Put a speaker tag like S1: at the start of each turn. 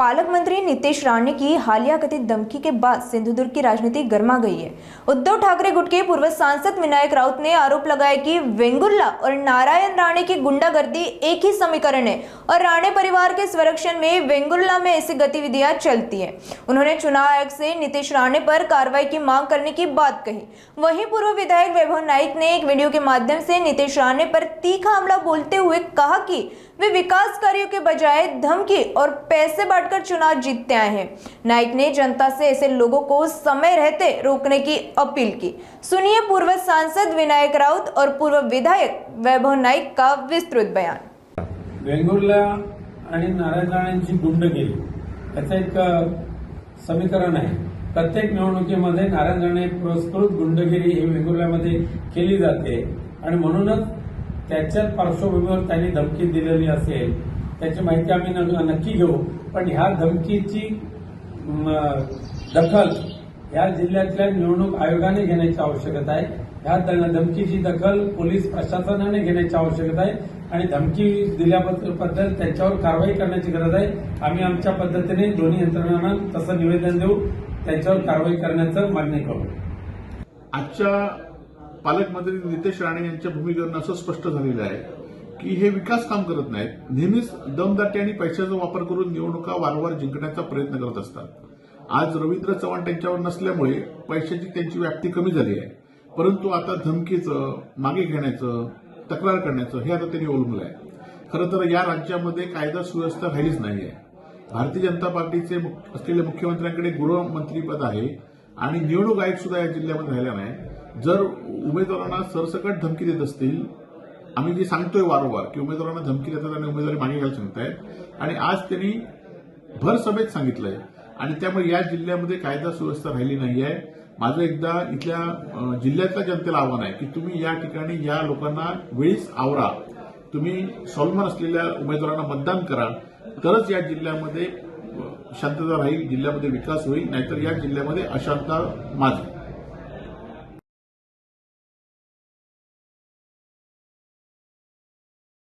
S1: पालक मंत्री नीतीश राणे की हालिया कथित धमकी के बाद सिंधुदुर्ग की राजनीति गर्मा गई है। उद्धव ठाकरे गुट के पूर्व सांसद विनायक राउत ने आरोप लगाया कि वेंगुर्ला और नारायण राणे की गुंडागर्दी एक ही समीकरण है और राणे परिवार के संरक्षण में वेंगुर्ला में ऐसी गतिविधियां चलती हैं। उन्होंने चुनाव आयोग से नीतीश राणे पर कार्रवाई की मांग करने की बात कही। वहीं पूर्व विधायक वैभव नाइक ने एक वीडियो के माध्यम से नीतीश राणे पर तीखा हमला बोलते हुए कहा कि वे विकास कार्यों के बजाय धमकी और पैसे बांटकर चुनाव जीतते आए हैं। नाइक ने जनता से ऐसे लोगों को समय रहते रोकने की अपील की। सुनिए पूर्व सांसद विनायक राउत और पूर्व विधायक वैभव नाइक का विस्तृत बयान।
S2: वेंगुर्ला आणि नारायण राणेंची गुंडगिरी याचं एक समीकरण आहे। प्रत्येक निवडणुकीमध्ये नारायण राणे पुरस्कृत गुंडगिरी ही वेंगुर्ल्यामध्ये केली जाते आणि म्हणूनच त्याच्याच पार्श्वभूमीवर त्यांनी धमकी दिलेली असेल त्याची माहिती आम्ही नक्की घेऊ। पण ह्या धमकीची दखल या जिल्ह्यातल्या निवडणूक आयोगाने घेण्याची आवश्यकता आहे। ह्या धमकीची दखल पोलीस प्रशासनाने घेण्याची आवश्यकता आहे आणि धमकी दिल्याबद्दल त्यांच्यावर कारवाई करण्याची गरज आहे। आम्ही आमच्या पद्धतीने दोन्ही यंत्रणांना तसं निवेदन देऊ, त्यांच्यावर कारवाई करण्याचं मागणी करू।
S3: आजच्या पालकमंत्री नितेश राणे यांच्या भूमिकेवरून असं स्पष्ट झालेलं आहे की हे विकास काम करत नाहीत, नेहमीच दमदाटी आणि पैशाचा वापर करून निवडणुका वारंवार जिंकण्याचा प्रयत्न करत असतात। आज रवींद्र चव्हाण त्यांच्यावर नसल्यामुळे पैशाची त्यांची व्याप्ती कमी झाली आहे, परंतु आता धमकीचं, मागे घेण्याचं, तक्रार करण्याचं हे आता त्यांनी ओळखलं आहे। खरं तर या राज्यामध्ये कायदा सुव्यवस्था राहिलीच नाहीये। भारतीय जनता पार्टीचे असलेल्या मुख्यमंत्र्यांकडे गृहमंत्रीपद आहे आणि निवडणूक आयोग सुद्धा या जिल्ह्यामध्ये राहिला नाही। जर उमेदवारांना सरसकट धमकी देत असतील, आम्ही जे सांगतोय वारंवार की उमेदवारांना धमकी देतात आणि उमेदवारी मागे घ्यायला सांगतायत आणि आज त्यांनी भर सभेत सांगितलंय आणि त्यामुळे या जिल्ह्यामध्ये कायदा सुव्यवस्था राहिली नाहीये। माझं एकदा इथल्या जिल्ह्यातल्या जनतेला आव्हान आहे की तुम्ही या ठिकाणी या लोकांना वेळीच आवरा, तुम्ही स्वाभिमान असलेल्या उमेदवारांना मतदान करा, तरच या जिल्ह्यामध्ये शांतता राहील, जिल्ह्यामध्ये विकास होईल, नाहीतर या जिल्ह्यामध्ये अशांतता माजेल।